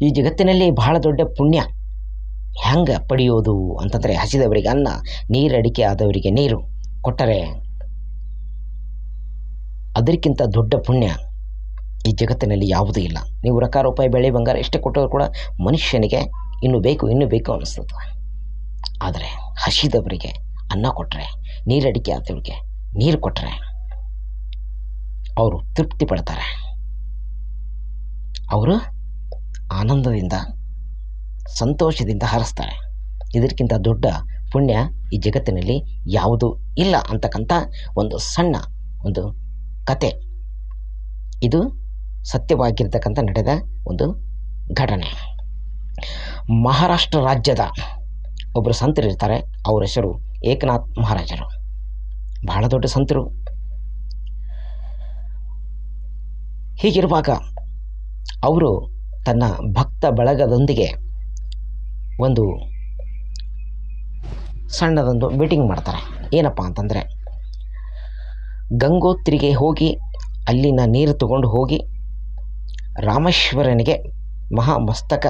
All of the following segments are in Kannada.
ಈ ಜಗತ್ತಿನಲ್ಲಿ ಬಹಳ ದೊಡ್ಡ ಪುಣ್ಯ ಹೆಂಗೆ ಪಡೆಯೋದು ಅಂತಂದರೆ, ಹಸಿದವರಿಗೆ ಅನ್ನ, ನೀರಡಿಕೆ ಆದವರಿಗೆ ನೀರು ಕೊಟ್ಟರೆ ಅದಕ್ಕಿಂತ ದೊಡ್ಡ ಪುಣ್ಯ ಈ ಜಗತ್ತಿನಲ್ಲಿ ಯಾವುದೂ ಇಲ್ಲ. ನೀವು ರೂಪಾಯಿ ಬೆಳೆ ಬಂಗಾರ ಎಷ್ಟೇ ಕೊಟ್ಟರೂ ಕೂಡ ಮನುಷ್ಯನಿಗೆ ಇನ್ನೂ ಬೇಕು ಅನ್ನಿಸ್ತದೆ. ಆದರೆ ಹಸಿದವರಿಗೆ ಅನ್ನ ಕೊಟ್ಟರೆ, ನೀರಡಿಕೆ ಆದವರಿಗೆ ನೀರು ಕೊಟ್ಟರೆ ಅವರು ತೃಪ್ತಿ ಪಡ್ತಾರೆ. ಅವರು ಆನಂದದಿಂದ ಸಂತೋಷದಿಂದ ಹರಿಸ್ತಾರೆ. ಇದಕ್ಕಿಂತ ದೊಡ್ಡ ಪುಣ್ಯ ಈ ಜಗತ್ತಿನಲ್ಲಿ ಯಾವುದೂ ಇಲ್ಲ ಅಂತಕ್ಕಂಥ ಒಂದು ಸಣ್ಣ ಒಂದು ಕತೆ. ಇದು ಸತ್ಯವಾಗಿರ್ತಕ್ಕಂಥ ನಡೆದ ಒಂದು ಘಟನೆ. ಮಹಾರಾಷ್ಟ್ರ ರಾಜ್ಯದ ಒಬ್ಬರು ಸಂತರಿರ್ತಾರೆ. ಅವರ ಹೆಸರು ಏಕನಾಥ್ ಮಹಾರಾಜರು. ಬಹಳ ದೊಡ್ಡ ಸಂತರು. ಹೀಗಿರುವಾಗ ಅವರು ತನ್ನ ಭಕ್ತ ಬಳಗದೊಂದಿಗೆ ಒಂದು ಸಣ್ಣದೊಂದು ಮೀಟಿಂಗ್ ಮಾಡ್ತಾರೆ. ಏನಪ್ಪ ಅಂತಂದರೆ, ಗಂಗೋತ್ರಿಗೆ ಹೋಗಿ ಅಲ್ಲಿನ ನೀರು ತಗೊಂಡು ಹೋಗಿ ರಾಮೇಶ್ವರನಿಗೆ ಮಹಾಮಸ್ತಕ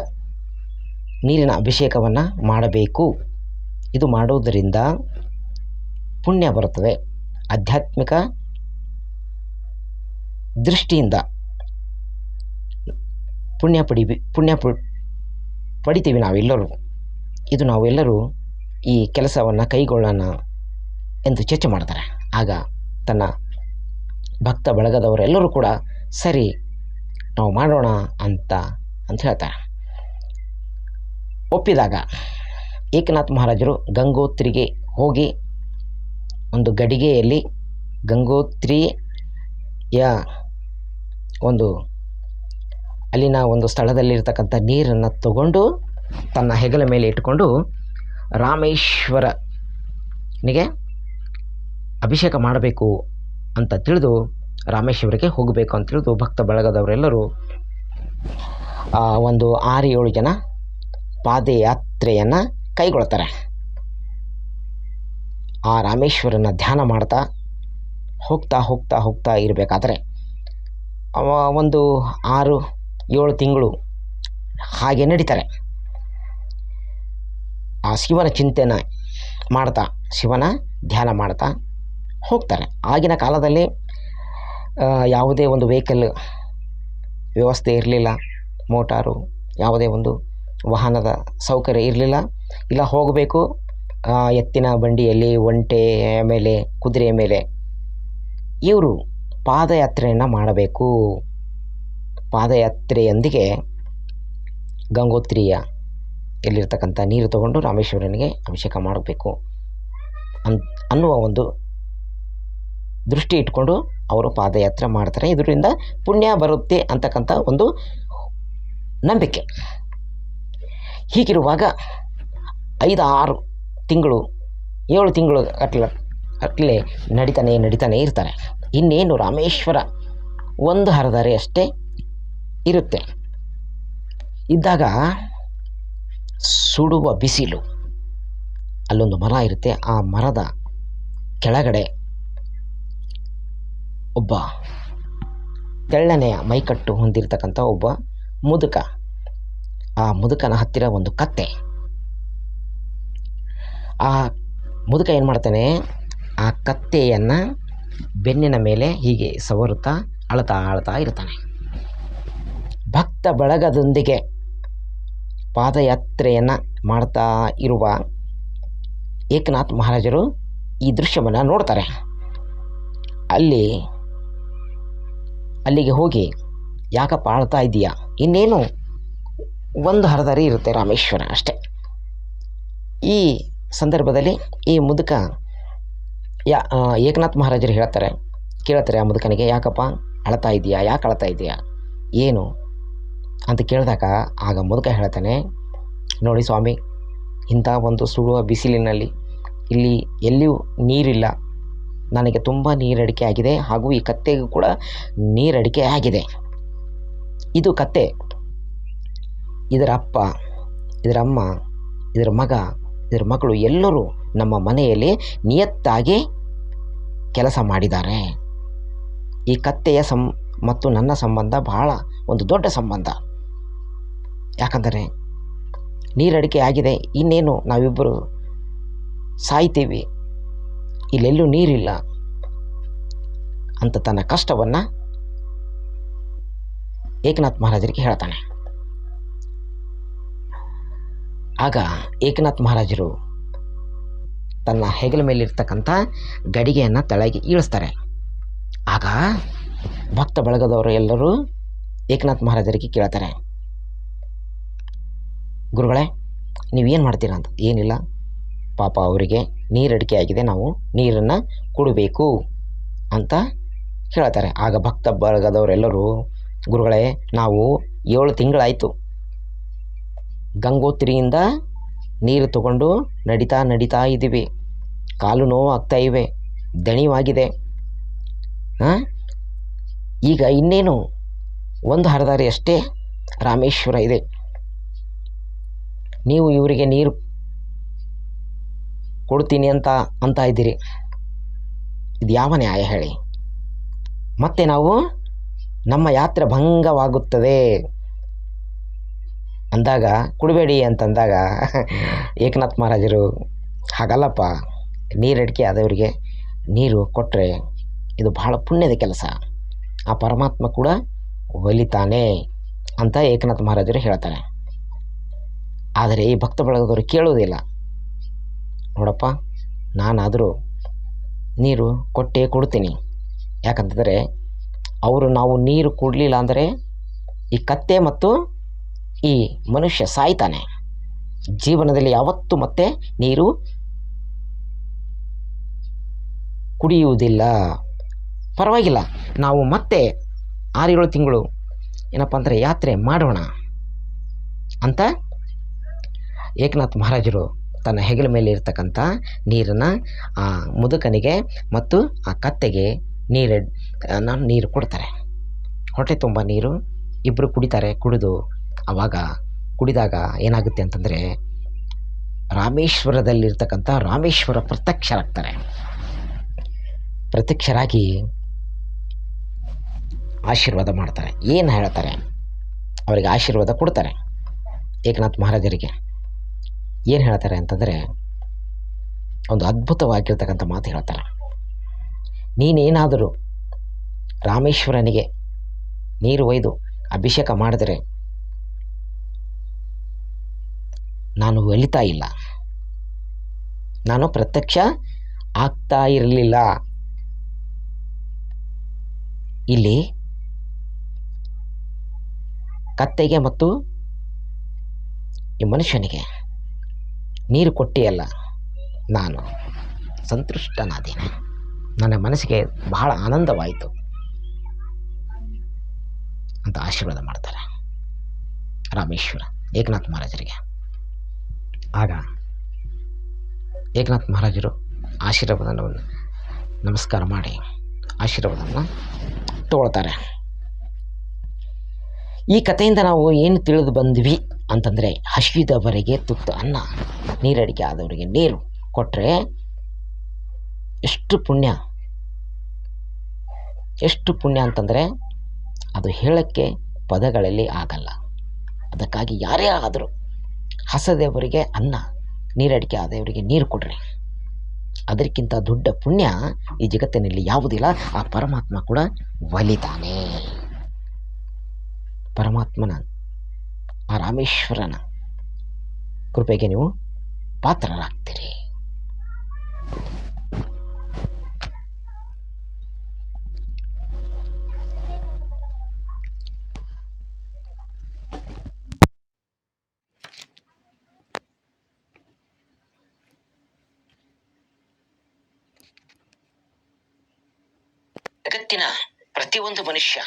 ನೀರಿನ ಅಭಿಷೇಕವನ್ನು ಮಾಡಬೇಕು. ಇದು ಮಾಡುವುದರಿಂದ ಪುಣ್ಯ ಬರುತ್ತದೆ. ಆಧ್ಯಾತ್ಮಿಕ ದೃಷ್ಟಿಯಿಂದ ಪುಣ್ಯ ಪಡಿತೀವಿ ನಾವೆಲ್ಲರೂ. ಇದು ನಾವೆಲ್ಲರೂ ಈ ಕೆಲಸವನ್ನು ಕೈಗೊಳ್ಳೋಣ ಎಂದು ಚರ್ಚೆ ಮಾಡ್ತಾರೆ. ಆಗ ತನ್ನ ಭಕ್ತ ಬಳಗದವರೆಲ್ಲರೂ ಕೂಡ ಸರಿ ನಾವು ಮಾಡೋಣ ಅಂತ ಹೇಳ್ತಾರೆ. ಒಪ್ಪಿದಾಗ ಏಕನಾಥ್ ಮಹಾರಾಜರು ಗಂಗೋತ್ರಿಗೆ ಹೋಗಿ ಒಂದು ಗಡಿಗೆಯಲ್ಲಿ ಗಂಗೋತ್ರಿಯ ಒಂದು ಅಲ್ಲಿನ ಒಂದು ಸ್ಥಳದಲ್ಲಿರ್ತಕ್ಕಂಥ ನೀರನ್ನು ತಗೊಂಡು ತನ್ನ ಹೆಗಲ ಮೇಲೆ ಇಟ್ಟುಕೊಂಡು ರಾಮೇಶ್ವರನಿಗೆ ಅಭಿಷೇಕ ಮಾಡಬೇಕು ಅಂತ ತಿಳಿದು ರಾಮೇಶ್ವರಕ್ಕೆ ಹೋಗಬೇಕು ಅಂತ ತಿಳಿದು ಭಕ್ತ ಬಳಗದವರೆಲ್ಲರೂ ಒಂದು 6-7 ಜನ ಪಾದಯಾತ್ರೆಯನ್ನು ಕೈಗೊಳ್ತಾರೆ. ಆ ರಾಮೇಶ್ವರನ ಧ್ಯಾನ ಮಾಡ್ತಾ ಹೋಗ್ತಾ ಇರಬೇಕಾದ್ರೆ ಒಂದು 6-7 ತಿಂಗಳು ಹಾಗೆ ನಡೀತಾರೆ. ಆ ಶಿವನ ಚಿಂತನೆ ಮಾಡ್ತಾ, ಶಿವನ ಧ್ಯಾನ ಮಾಡ್ತಾ ಹೋಗ್ತಾರೆ. ಆಗಿನ ಕಾಲದಲ್ಲಿ ಯಾವುದೇ ಒಂದು ವೆಹಿಕಲ್ ವ್ಯವಸ್ಥೆ ಇರಲಿಲ್ಲ. ಮೋಟಾರು ಯಾವುದೇ ಒಂದು ವಾಹನದ ಸೌಕರ್ಯ ಇರಲಿಲ್ಲ. ಇಲ್ಲ ಹೋಗಬೇಕು ಎತ್ತಿನ ಬಂಡಿಯಲ್ಲಿ, ಒಂಟೆಯ ಮೇಲೆ, ಕುದುರೆಯ ಮೇಲೆ ಇವರು ಪಾದಯಾತ್ರೆಯನ್ನು ಮಾಡಬೇಕು. ಪಾದಯಾತ್ರೆಯೊಂದಿಗೆ ಗಂಗೋತ್ರಿಯ ಎಲ್ಲಿರ್ತಕ್ಕಂಥ ನೀರು ತಗೊಂಡು ರಾಮೇಶ್ವರನಿಗೆ ಅಭಿಷೇಕ ಮಾಡಬೇಕು ಅನ್ನುವ ಒಂದು ದೃಷ್ಟಿ ಇಟ್ಕೊಂಡು ಅವರು ಪಾದಯಾತ್ರೆ ಮಾಡ್ತಾರೆ. ಇದರಿಂದ ಪುಣ್ಯ ಬರುತ್ತೆ ಅಂತಕ್ಕಂಥ ಒಂದು ನಂಬಿಕೆ. ಹೀಗಿರುವಾಗ 5-6 ತಿಂಗಳು 7 ತಿಂಗಳು ಅಟ್ಲೆ ನಡೀತಾನೆ ಇರ್ತಾರೆ. ಇನ್ನೇನು ರಾಮೇಶ್ವರ ಒಂದು ಹರದಾರೆ ಅಷ್ಟೇ ಇರುತ್ತೆ. ಇದ್ದಾಗ ಸುಡುವ ಬಿಸಿಲು. ಅಲ್ಲೊಂದು ಮರ ಇರುತ್ತೆ. ಆ ಮರದ ಕೆಳಗಡೆ ಒಬ್ಬ ತೆಳ್ಳನೆಯ ಮೈಕಟ್ಟು ಹೊಂದಿರತಕ್ಕಂಥ ಒಬ್ಬ ಮುದುಕ. ಆ ಮುದುಕನ ಹತ್ತಿರ ಒಂದು ಕತ್ತೆ. ಆ ಮುದುಕ ಏನು ಮಾಡ್ತಾನೆ, ಆ ಕತ್ತೆಯನ್ನು ಬೆನ್ನಿನ ಮೇಲೆ ಹೀಗೆ ಸವರುತ್ತಾ ಅಳ್ತಾ ಇರ್ತಾನೆ. ಭಕ್ತ ಬಳಗದೊಂದಿಗೆ ಪಾದಯಾತ್ರೆಯನ್ನು ಮಾಡ್ತಾ ಇರುವ ಏಕನಾಥ್ ಮಹಾರಾಜರು ಈ ದೃಶ್ಯವನ್ನು ನೋಡ್ತಾರೆ. ಅಲ್ಲಿಗೆ ಹೋಗಿ, ಯಾಕಪ್ಪ ಅಳ್ತಾ ಇದ್ದೀಯಾ? ಇನ್ನೇನು ಒಂದು ಹರದಾರಿ ಇರುತ್ತೆ ರಾಮೇಶ್ವರ ಅಷ್ಟೇ. ಈ ಸಂದರ್ಭದಲ್ಲಿ ಈ ಮುದುಕ ಏಕನಾಥ್ ಮಹಾರಾಜರು ಕೇಳ್ತಾರೆ ಆ ಮುದುಕನಿಗೆ, ಯಾಕಪ್ಪ ಅಳ್ತಾ ಇದೆಯಾ ಏನು ಅಂತ ಕೇಳಿದಾಗ ಆಗ ಮುದುಕ ಹೇಳ್ತಾನೆ, ನೋಡಿ ಸ್ವಾಮಿ, ಇಂಥ ಒಂದು ಸುಡುವ ಬಿಸಿಲಿನಲ್ಲಿ ಇಲ್ಲಿ ಎಲ್ಲಿಯೂ ನೀರಿಲ್ಲ. ನನಗೆ ತುಂಬ ನೀರಡಿಕೆ ಆಗಿದೆ, ಹಾಗೂ ಈ ಕತ್ತೆಗೂ ಕೂಡ ನೀರಡಿಕೆ ಆಗಿದೆ. ಇದು ಕತ್ತೆ, ಇದರ ಅಪ್ಪ, ಇದರ ಅಮ್ಮ, ಇದರ ಮಗ, ಇದರ ಮಕ್ಕಳು ಎಲ್ಲರೂ ನಮ್ಮ ಮನೆಯಲ್ಲಿ ನಿಯತ್ತಾಗಿ ಕೆಲಸ ಮಾಡಿದ್ದಾರೆ. ಈ ಕತ್ತೆಯ ಮತ್ತು ನನ್ನ ಸಂಬಂಧ ಬಹಳ ಒಂದು ದೊಡ್ಡ ಸಂಬಂಧ. ಯಾಕಂದರೆ ನೀರಡಿಕೆ ಆಗಿದೆ, ಇನ್ನೇನು ನಾವಿಬ್ಬರು ಸಾಯ್ತೀವಿ, ಇಲ್ಲೆಲ್ಲೂ ನೀರಿಲ್ಲ ಅಂತ ತನ್ನ ಕಷ್ಟವನ್ನು ಏಕನಾಥ್ ಮಹಾರಾಜರಿಗೆ ಹೇಳ್ತಾನೆ. ಆಗ ಏಕನಾಥ್ ಮಹಾರಾಜರು ತನ್ನ ಹೆಗಲ ಮೇಲಿರ್ತಕ್ಕಂಥ ಗಡಿಗೆಯನ್ನು ತಳಗೆ ಇಳಿಸ್ತಾರೆ. ಆಗ ಭಕ್ತ ಬಳಗದವರು ಎಲ್ಲರೂ ಏಕನಾಥ್ ಮಹಾರಾಜರಿಗೆ ಕೇಳ್ತಾರೆ, ಗುರುಗಳೇ ನೀವೇನು ಮಾಡ್ತೀರಾ ಅಂತ. ಏನಿಲ್ಲ ಪಾಪ ಅವರಿಗೆ ನೀರಡಿಕೆ ಆಗಿದೆ, ನಾವು ನೀರನ್ನು ಕುಡಬೇಕು ಅಂತ ಹೇಳ್ತಾರೆ. ಆಗ ಭಕ್ತ ಬಳಗದವರೆಲ್ಲರೂ, ಗುರುಗಳೇ ನಾವು 7 ತಿಂಗಳಾಯಿತು ಗಂಗೋತ್ರಿಯಿಂದ ನೀರು ತಗೊಂಡು ನಡೀತಾ ಇದ್ದೀವಿ, ಕಾಲು ನೋವು ಆಗ್ತಾ ಇವೆ, ದಣಿವಾಗಿದೆ, ಈಗ ಇನ್ನೇನು ಒಂದು ಹರದಾರಿ ಅಷ್ಟೇ ರಾಮೇಶ್ವರ ಇದೆ, ನೀವು ಇವರಿಗೆ ನೀರು ಕೊಡ್ತೀನಿ ಅಂತ ಇದ್ದೀರಿ, ಇದು ಯಾವ ನ್ಯಾಯ ಹೇಳಿ? ಮತ್ತೆ ನಾವು ನಮ್ಮ ಯಾತ್ರೆ ಭಂಗವಾಗುತ್ತದೆ ಅಂದಾಗ, ಕುಡಬೇಡಿ ಅಂತಂದಾಗ ಏಕನಾಥ್ ಮಹಾರಾಜರು, ಹಾಗಲ್ಲಪ್ಪ, ನೀರಡಿಕೆ ಆದವರಿಗೆ ನೀರು ಕೊಟ್ಟರೆ ಇದು ಬಹಳ ಪುಣ್ಯದ ಕೆಲಸ, ಆ ಪರಮಾತ್ಮ ಕೂಡ ಒಲಿತಾನೆ ಅಂತ ಏಕನಾಥ್ ಮಹಾರಾಜರು ಹೇಳ್ತಾರೆ. ಆದರೆ ಈ ಭಕ್ತ ಬಳಗದವರು ಕೇಳುವುದಿಲ್ಲ. ನೋಡಪ್ಪ, ನಾನಾದರೂ ನೀರು ಕೊಟ್ಟೇ ಕೊಡ್ತೀನಿ, ಯಾಕಂತಂದರೆ ನಾವು ನೀರು ಕೊಡಲಿಲ್ಲ ಅಂದರೆ ಈ ಕತ್ತೆ ಮತ್ತು ಈ ಮನುಷ್ಯ ಸಾಯ್ತಾನೆ, ಜೀವನದಲ್ಲಿ ಯಾವತ್ತೂ ಮತ್ತೆ ನೀರು ಕುಡಿಯುವುದಿಲ್ಲ, ಪರವಾಗಿಲ್ಲ ನಾವು ಮತ್ತೆ 6-7 ತಿಂಗಳು ಏನಪ್ಪ ಅಂದರೆ ಯಾತ್ರೆ ಮಾಡೋಣ ಅಂತ ಏಕನಾಥ್ ಮಹಾರಾಜರು ತನ್ನ ಹೆಗಲ ಮೇಲೆ ಇರ್ತಕ್ಕಂಥ ನೀರನ್ನು ಆ ಮುದುಕನಿಗೆ ಮತ್ತು ಆ ಕತ್ತೆಗೆ ನೀರು ಕೊಡ್ತಾರೆ. ಹೊಟ್ಟೆ ತುಂಬ ನೀರು ಇಬ್ಬರು ಕುಡಿತಾರೆ. ಕುಡಿದಾಗ ಏನಾಗುತ್ತೆ ಅಂತಂದರೆ, ರಾಮೇಶ್ವರದಲ್ಲಿರ್ತಕ್ಕಂಥ ರಾಮೇಶ್ವರ ಪ್ರತ್ಯಕ್ಷರಾಗಿ ಆಶೀರ್ವಾದ ಮಾಡ್ತಾರೆ. ಏನು ಹೇಳ್ತಾರೆ, ಅವರಿಗೆ ಆಶೀರ್ವಾದ ಕೊಡ್ತಾರೆ. ಏಕನಾಥ್ ಮಹಾರಾಜರಿಗೆ ಏನು ಹೇಳ್ತಾರೆ ಅಂತಂದರೆ, ಒಂದು ಅದ್ಭುತವಾಗಿರ್ತಕ್ಕಂಥ ಮಾತು ಹೇಳ್ತಾರೆ. ನೀನೇನಾದರೂ ರಾಮೇಶ್ವರನಿಗೆ ನೀರು ಒಯ್ದು ಅಭಿಷೇಕ ಮಾಡಿದರೆ ನಾನು ಒಲಿತಾ ಇಲ್ಲ, ನಾನು ಪ್ರತ್ಯಕ್ಷ ಆಗ್ತಾ ಇರಲಿಲ್ಲ, ಇಲ್ಲಿ ಕತ್ತೆಗೆ ಮತ್ತು ಈ ಮನುಷ್ಯನಿಗೆ ನೀರು ಕೊಟ್ಟಿಯಲ್ಲ, ನಾನು ಸಂತುಷ್ಟನಾದೇನೆ, ನನ್ನ ಮನಸ್ಸಿಗೆ ಬಹಳ ಆನಂದವಾಯಿತು ಅಂತ ಆಶೀರ್ವಾದ ಮಾಡ್ತಾರೆ ರಾಮೇಶ್ವರ ಏಕನಾಥ್ ಮಹಾರಾಜರಿಗೆ. ಆಗ ಏಕನಾಥ್ ಮಹಾರಾಜರು ಆಶೀರ್ವಾದವನ್ನು ನಮಸ್ಕಾರ ಮಾಡಿ ಆಶೀರ್ವಾದವನ್ನು ತಗೊಳ್ತಾರೆ. ಈ ಕಥೆಯಿಂದ ನಾವು ಏನು ತಿಳಿದು ಬಂದ್ವಿ ಅಂತಂದರೆ, ಹಸಿದವರಿಗೆ ತುತ್ತು ಅನ್ನ, ನೀರಡಿಕೆ ಆದವರಿಗೆ ನೀರು ಕೊಟ್ಟರೆ ಎಷ್ಟು ಪುಣ್ಯ ಅಂತಂದರೆ ಅದು ಹೇಳೋಕ್ಕೆ ಪದಗಳಲ್ಲಿ ಆಗಲ್ಲ. ಅದಕ್ಕಾಗಿ ಯಾರೇ ಆದರೂ ಹಸದವರಿಗೆ ಅನ್ನ, ನೀರಡಿಕೆ ಆದವರಿಗೆ ನೀರು ಕೊಡ್ರಿ, ಅದಕ್ಕಿಂತ ದೊಡ್ಡ ಪುಣ್ಯ ಈ ಜಗತ್ತಿನಲ್ಲಿ ಯಾವುದಿಲ್ಲ. ಆ ಪರಮಾತ್ಮ ಕೂಡ ಒಲಿತಾನೆ. ಪರಮಾತ್ಮನ, ಆ ರಾಮೇಶ್ವರನ ಕೃಪೆಗೆ ನೀವು ಪಾತ್ರರಾಗ್ತೀರಿ. ಜಗತ್ತಿನ ಪ್ರತಿಯೊಂದು ಮನುಷ್ಯ